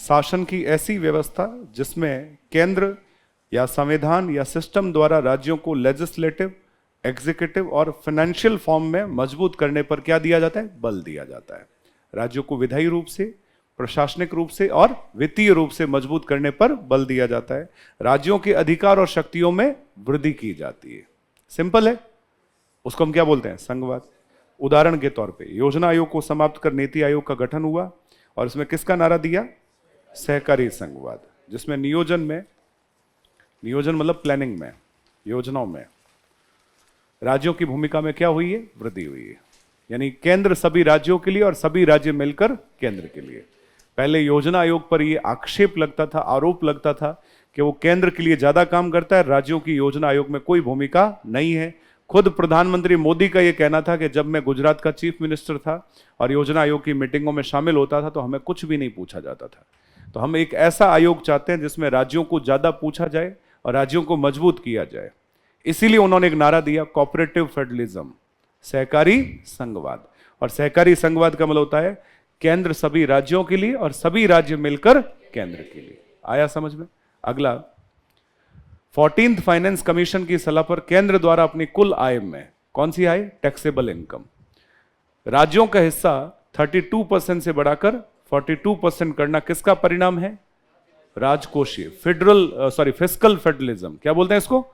शासन की ऐसी व्यवस्था जिसमें केंद्र या संविधान या सिस्टम द्वारा राज्यों को लेजिस्लेटिव, एग्जीक्यूटिव और फाइनेंशियल फॉर्म में मजबूत करने पर क्या दिया जाता है? बल दिया जाता है। राज्यों को विधायी रूप से, प्रशासनिक रूप से और वित्तीय रूप से मजबूत करने पर बल दिया जाता है। राज्यों के अधिकार और शक्तियों में वृद्धि की जाती है। सिंपल है, उसको हम क्या बोलते हैं? संघवाद। उदाहरण के तौर पे योजना आयोग को समाप्त कर नीति आयोग का गठन हुआ और इसमें किसका नारा दिया? सहकारी संघवाद, जिसमें नियोजन मतलब प्लानिंग में, योजनाओं में राज्यों की भूमिका में क्या हुई है? वृद्धि हुई है। यानी केंद्र सभी राज्यों के लिए और सभी राज्य मिलकर केंद्र के लिए। पहले योजना आयोग पर यह आक्षेप लगता था, आरोप लगता था कि वो केंद्र के लिए ज्यादा काम करता है, राज्यों की योजना आयोग में कोई भूमिका नहीं है। खुद प्रधानमंत्री मोदी का यह कहना था कि जब मैं गुजरात का चीफ मिनिस्टर था और योजना आयोग की मीटिंगों में शामिल होता था तो हमें कुछ भी नहीं पूछा जाता था। तो हम एक ऐसा आयोग चाहते हैं जिसमें राज्यों को ज्यादा पूछा जाए और राज्यों को मजबूत किया जाए। इसीलिए उन्होंने एक नारा दिया, कोऑपरेटिव फेडरलिज्म, सहकारी संघवाद। और सहकारी संघवाद का मतलब होता है केंद्र सभी राज्यों के लिए और सभी राज्य मिलकर केंद्र के लिए। आया समझ में? अगला, 14th फाइनेंस कमीशन की सलाह पर केंद्र द्वारा अपनी कुल आय में, कौन सी आय? टैक्सेबल इनकम, राज्यों का हिस्सा 32% से बढ़ाकर 42% करना किसका परिणाम है? राजकोषीय, फिस्कल फेडरलिज्म। क्या बोलते हैं इसको?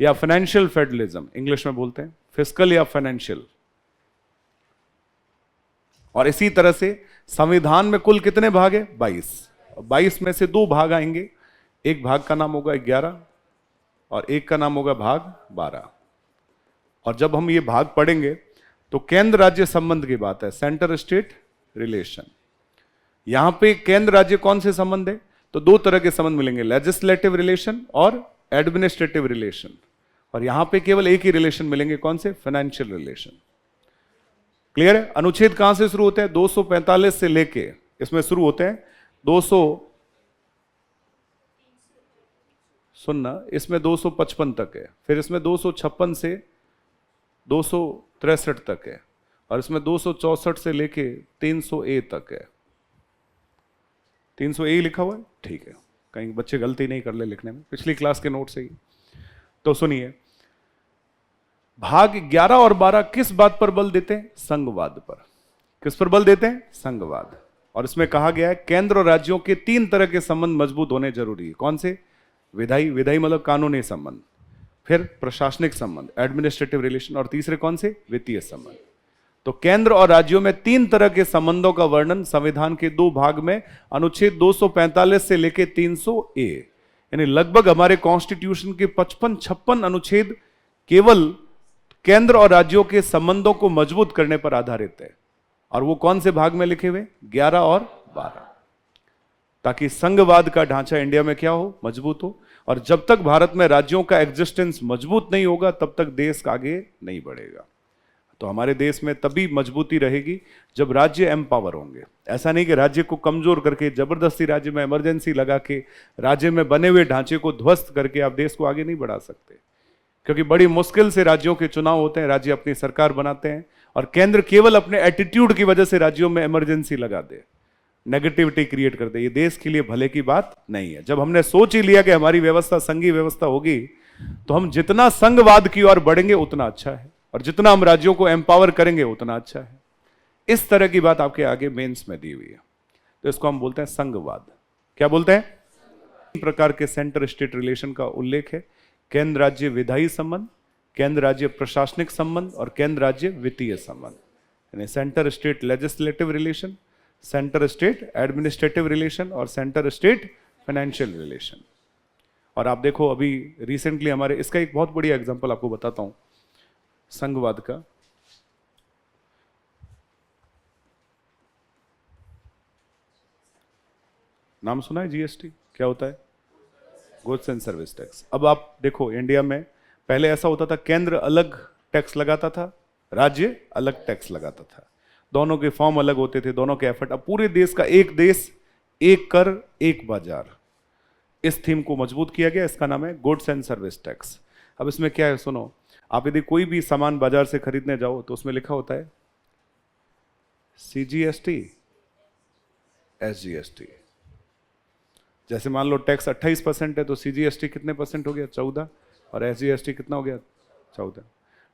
या फाइनेंशियल फेडरलिज्म इंग्लिश में बोलते हैं, फिस्कल या फाइनेंशियल। और इसी तरह से संविधान में कुल कितने भाग है? 22 में से 2 भाग आएंगे। एक भाग का नाम होगा 11 और एक का नाम होगा भाग 12। और जब हम ये भाग पढ़ेंगे तो केंद्र राज्य संबंध की बात है, सेंटर स्टेट रिलेशन। यहां पे केंद्र राज्य कौन से संबंध है? तो 2 तरह के संबंध मिलेंगे, लेजिस्लेटिव रिलेशन और एडमिनिस्ट्रेटिव रिलेशन। और यहां पे केवल एक ही रिलेशन मिलेंगे, कौन से? Financial relation. क्लियर है? अनुच्छेद कहां से शुरू होते हैं? 245 से लेके इसमें शुरू होते हैं 200 सुनना, इसमें 255 तक है, फिर इसमें 256 से 263 तक है, और इसमें 264 से लेके 300A तक है। 300A लिखा हुआ है, ठीक है, कहीं बच्चे गलती नहीं कर ले लिखने में, पिछली क्लास के नोट से ही। तो सुनिए, भाग 11 और 12 किस बात पर बल देते हैं? संघवाद पर। किस पर बल देते हैं? संघवाद। और इसमें कहा गया है केंद्र और राज्यों के 3 तरह के संबंध मजबूत होने जरूरी है। कौन से? विधायी मतलब कानूनी संबंध, फिर प्रशासनिक संबंध, एडमिनिस्ट्रेटिव रिलेशन, और तीसरे कौन से? वित्तीय संबंध। तो केंद्र और राज्यों में 3 तरह के संबंधों का वर्णन संविधान के 2 भाग में अनुच्छेद 245 से लेके 300A, यानी लगभग हमारे कॉन्स्टिट्यूशन के 55-56 अनुच्छेद केवल केंद्र और राज्यों के संबंधों को मजबूत करने पर आधारित है। और वो कौन से भाग में लिखे हुए? 11 और 12, ताकि संघवाद का ढांचा इंडिया में क्या हो? मजबूत हो। और जब तक भारत में राज्यों का एग्जिस्टेंस मजबूत नहीं होगा तब तक देश आगे नहीं बढ़ेगा। तो हमारे देश में तभी मजबूती रहेगी जब राज्य एम्पावर होंगे। ऐसा नहीं कि राज्य को कमजोर करके जबरदस्ती राज्य में इमरजेंसी लगा के राज्य में बने हुए ढांचे को ध्वस्त करके आप देश को आगे नहीं बढ़ा सकते, क्योंकि बड़ी मुश्किल से राज्यों के चुनाव होते हैं, राज्य अपनी सरकार बनाते हैं, और केंद्र केवल अपने एटीट्यूड की वजह से राज्यों में इमरजेंसी लगा दे, नेगेटिविटी क्रिएट कर दे। ये देश के लिए भले की बात नहीं है। जब हमने सोच ही लिया कि हमारी व्यवस्था संघीय व्यवस्था होगी तो हम जितना संघवाद की ओर बढ़ेंगे उतना अच्छा है, और जितना हम राज्यों को एम्पावर करेंगे उतना अच्छा है। इस तरह की बात आपके आगे मेंस में दी हुई है। तो इसको हम बोलते हैं संघवाद। क्या बोलते हैं? 3 प्रकार के सेंटर स्टेट रिलेशन का उल्लेख है, केंद्र राज्य विधायी संबंध, केंद्र राज्य प्रशासनिक संबंध और केंद्र राज्य वित्तीय संबंध। यानी centre state legislative relation, centre state administrative relation और सेंटर स्टेट फाइनेंशियल रिलेशन। और आप देखो अभी रिसेंटली हमारे, इसका एक बहुत बढ़िया एग्जांपल आपको बताता हूं संघवाद का। नाम सुना है जीएसटी? क्या होता है? Goods and service tax. अब आप देखो इंडिया में पहले ऐसा होता था, केंद्र अलग टैक्स लगाता था, राज्य अलग टैक्स लगाता था, दोनों के फॉर्म अलग होते थे, दोनों के एफर्ट। अब पूरे देश का एक देश एक कर एक बाजार, इस थीम को मजबूत किया गया। इसका नाम है गुड्स एंड सर्विस टैक्स। अब इसमें क्या है सुनो, आप यदि कोई भी सामान बाजार से खरीदने जाओ तो उसमें लिखा होता है CGST, SGST। जैसे मान लो टैक्स 28% है तो सीजीएसटी कितने परसेंट हो गया? 14। और एसजीएसटी कितना हो गया? 14।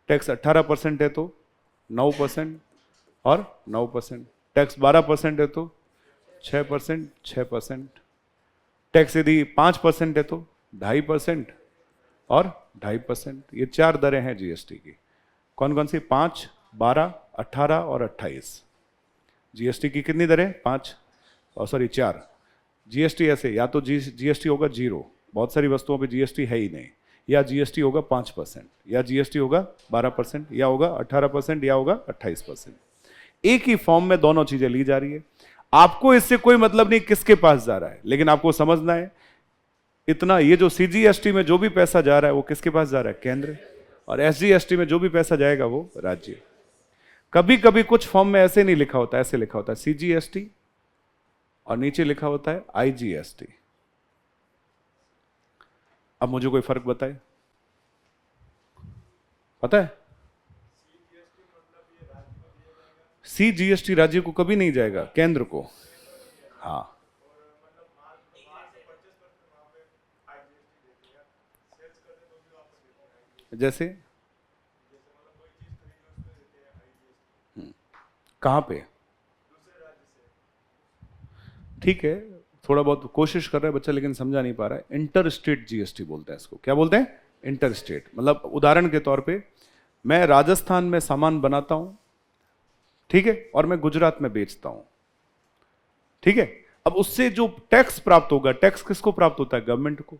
टैक्स 18% है तो 9% और 9%। टैक्स 12% है तो 6%, 6%। टैक्स यदि 5% है तो 2.5% और 2.5%। ये 4 दरें हैं जीएसटी की। कौन कौन सी? 5, 12, 18 और 28। जीएसटी की कितनी दरें? 5 और 4। जीएसटी ऐसे, या तो जीएसटी होगा 0, बहुत सारी वस्तुओं पे जीएसटी है ही नहीं, या जीएसटी होगा 5%, या जीएसटी होगा 12%, या होगा 18%, या होगा 28%। एक ही फॉर्म में दोनों चीजें ली जा रही है। आपको इससे कोई मतलब नहीं किसके पास जा रहा है, लेकिन आपको समझना है इतना, ये जो सीजीएसटी में जो भी पैसा जा रहा है वो किसके पास जा रहा है? केंद्र। और एसजीएसटी में जो भी पैसा जाएगा वो राज्य। कभी कभी कुछ फॉर्म में ऐसे नहीं लिखा होता, ऐसे लिखा होता है सीजीएसटी और नीचे लिखा होता है आईजीएसटी। अब मुझे कोई फर्क बताए, पता है? सीजीएसटी राज्य को कभी नहीं जाएगा, केंद्र को। हाँ, जैसे कहां पे? ठीक है, थोड़ा बहुत कोशिश कर रहा है बच्चा लेकिन समझा नहीं पा रहा है। इंटर स्टेट जीएसटी बोलते हैं इसको। क्या बोलते हैं? Inter state. मतलब उदाहरण के तौर पे मैं राजस्थान में सामान बनाता हूं, ठीक है, और मैं गुजरात में बेचता हूं, ठीक है। अब उससे जो टैक्स प्राप्त होगा, टैक्स किसको प्राप्त होता है? गवर्नमेंट को।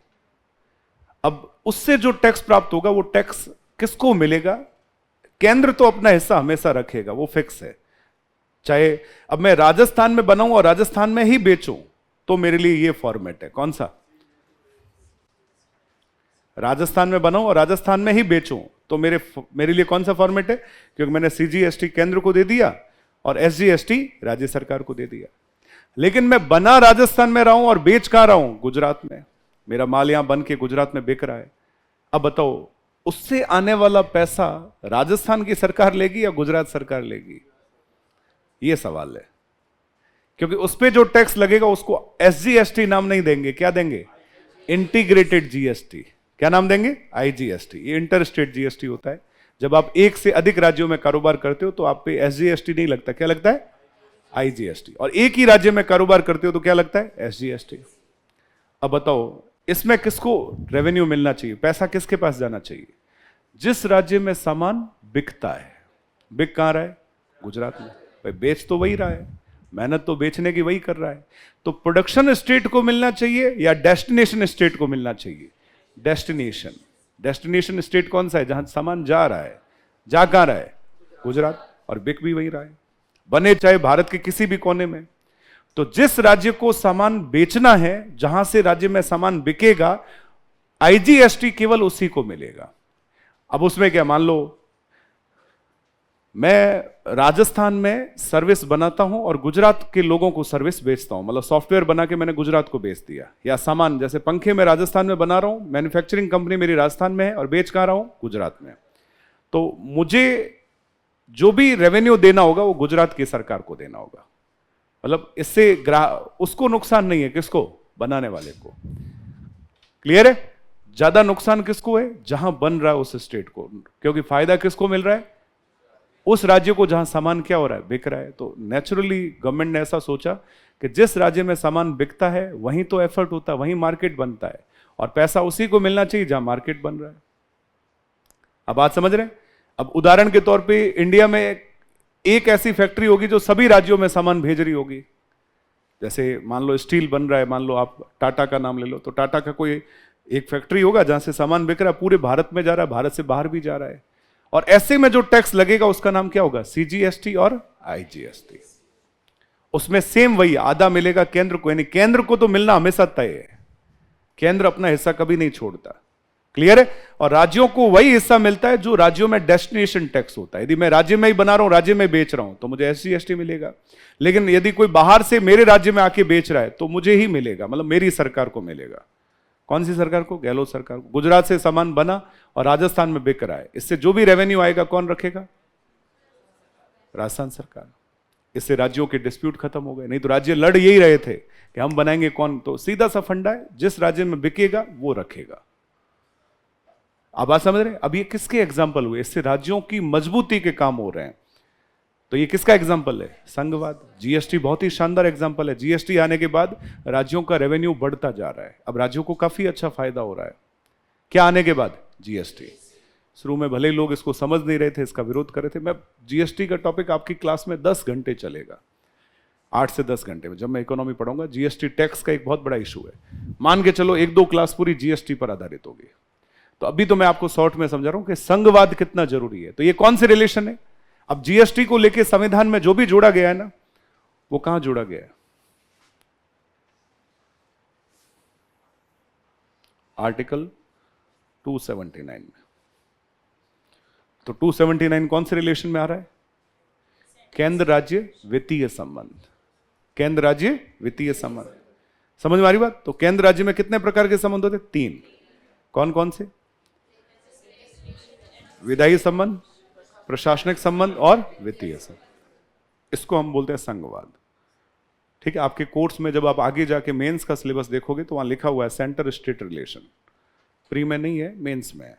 अब उससे जो टैक्स प्राप्त होगा वो टैक्स किसको मिलेगा? केंद्र तो अपना हिस्सा हमेशा रखेगा, वो फिक्स है। चाहे अब मैं राजस्थान में बनाऊं और राजस्थान में ही बेचूं तो मेरे लिए ये फॉर्मेट है। कौन सा? राजस्थान में बनाऊं और राजस्थान में ही बेचूं तो मेरे लिए कौन सा फॉर्मेट है? क्योंकि मैंने सीजीएसटी केंद्र को दे दिया और एसजीएसटी राज्य सरकार को दे दिया। लेकिन मैं बना राजस्थान में रहा हूं और बेच कहां रहा हूं? गुजरात में। मेरा माल यहां बन के गुजरात में बिक रहा है। अब बताओ, उससे आने वाला पैसा राजस्थान की सरकार लेगी या गुजरात सरकार लेगी? यह सवाल है। क्योंकि उस पर जो टैक्स लगेगा उसको एसजीएसटी नाम नहीं देंगे। क्या देंगे? Integrated GST. क्या नाम देंगे? आईजीएसटी। ये इंटर स्टेट जीएसटी होता है। जब आप एक से अधिक राज्यों में कारोबार करते हो तो आप पे एसजीएसटी नहीं लगता। क्या लगता है? आईजीएसटी। और एक ही राज्य में कारोबार करते हो तो क्या लगता है? एसजीएसटी। अब बताओ, इसमें किसको रेवेन्यू मिलना चाहिए? पैसा किसके पास जाना चाहिए? जिस राज्य में सामान बिकता है। बिक कहां रहा है? गुजरात में। भाई बेच तो वही रहा है, मेहनत तो बेचने की वही कर रहा है। तो प्रोडक्शन स्टेट को मिलना चाहिए या डेस्टिनेशन स्टेट को मिलना चाहिए? डेस्टिनेशन। डेस्टिनेशन स्टेट कौन सा है? जहां सामान जा रहा है। जा कहां रहा है? गुजरात। और बिक भी वही रहा है, बने चाहे भारत के किसी भी कोने में। तो जिस राज्य को सामान बेचना है, जहां से राज्य में सामान बिकेगा, आईजीएसटी केवल उसी को मिलेगा। अब उसमें क्या, मान लो मैं राजस्थान में सर्विस बनाता हूं और गुजरात के लोगों को सर्विस बेचता हूं, मतलब सॉफ्टवेयर बना के मैंने गुजरात को बेच दिया। या सामान, जैसे पंखे मैं राजस्थान में बना रहा हूं, मैन्युफैक्चरिंग कंपनी मेरी राजस्थान में है और बेच कहां रहा हूं? गुजरात में। तो मुझे जो भी रेवेन्यू देना होगा वो गुजरात की सरकार को देना होगा। मतलब इससे उसको नुकसान नहीं है, किसको? बनाने वाले को। क्लियर है? ज्यादा नुकसान किसको है? जहां बन रहा है उस स्टेट को। क्योंकि फायदा किसको मिल रहा है? उस राज्य को जहां सामान क्या हो रहा है? बिक रहा है। तो नेचुरली गवर्नमेंट ने ऐसा सोचा कि जिस राज्य में सामान बिकता है वहीं तो एफर्ट होता है, वहीं मार्केट बनता है, और पैसा उसी को मिलना चाहिए जहां मार्केट बन रहा है। अब बात समझ रहे हैं? अब उदाहरण के तौर पे इंडिया में एक ऐसी फैक्ट्री होगी जो सभी राज्यों में सामान भेज रही होगी। जैसे मान लो स्टील बन रहा है, मान लो आप टाटा का नाम ले लो, तो टाटा का कोई एक फैक्ट्री होगा जहां से सामान बिक रहा है, पूरे भारत में जा रहा है, भारत से बाहर भी जा रहा है। और ऐसे में जो टैक्स लगेगा उसका नाम क्या होगा? सीजीएसटी और आईजीएसटी। उसमें सेम वही आधा मिलेगा केंद्र को, यानी केंद्र को तो मिलना हमेशा तय है। केंद्र अपना हिस्सा कभी नहीं छोड़ता। क्लियर है? और राज्यों को वही हिस्सा मिलता है जो राज्यों में डेस्टिनेशन टैक्स होता है। यदि मैं राज्य में ही बना रहा हूं, राज्य में बेच रहा हूं, तो मुझे एसजीएसटी मिलेगा। लेकिन यदि कोई बाहर से मेरे राज्य में आके बेच रहा है तो मुझे ही मिलेगा, मतलब मेरी सरकार को मिलेगा। कौन सी सरकार को? गहलोत सरकार को। गुजरात से सामान बना और राजस्थान में बिक रहा है, इससे जो भी रेवेन्यू आएगा कौन रखेगा? राजस्थान सरकार। इससे राज्यों के डिस्प्यूट खत्म हो गए। नहीं तो राज्य लड़ यही रहे थे कि हम बनाएंगे कौन, तो सीधा सा फंडा है, जिस राज्य में बिकेगा वो रखेगा। आप बात समझ रहे हैं? अब ये किसके एग्जाम्पल हुए, इससे राज्यों की मजबूती के काम हो रहे हैं। तो ये किसका एग्जाम्पल है? संघवाद। जीएसटी बहुत ही शानदार एग्जाम्पल है। जीएसटी आने के बाद राज्यों का रेवेन्यू बढ़ता जा रहा है, अब राज्यों को काफी अच्छा फायदा हो रहा है। क्या आने के बाद? जीएसटी। शुरू में भले ही लोग इसको समझ नहीं रहे थे, इसका विरोध कर रहे थे। मैं जीएसटी का टॉपिक आपकी क्लास में 10 घंटे चलेगा, 8 से 10 घंटे में, जब मैं इकोनॉमी पढ़ाऊंगा। जीएसटी टैक्स का एक बहुत बड़ा इशू है, मान के चलो 1-2 क्लास पूरी जीएसटी पर आधारित होगी। तो अभी तो मैं आपको शॉर्ट में समझा रहा हूं कि संघवाद कितना जरूरी है। तो ये कौन से रिलेशन है? अब जीएसटी को लेके संविधान में जो भी जोड़ा गया है ना, वो कहां जोड़ा गया है? आर्टिकल 279 में। तो 279 कौन से रिलेशन में आ रहा है? केंद्र राज्य वित्तीय संबंध। केंद्र राज्य वित्तीय संबंध, समझ में आ रही बात? तो केंद्र राज्य में कितने प्रकार के संबंध होते? 3। कौन कौन से? विधायी संबंध, प्रशासनिक संबंध और वित्तीय संबंध। इसको हम बोलते हैं संघवाद। ठीक है, आपके कोर्स में जब आप आगे जाके मेंस का सिलेबस देखोगे तो वहां लिखा हुआ है सेंटर स्टेट रिलेशन। प्री में नहीं है, मेंस में है।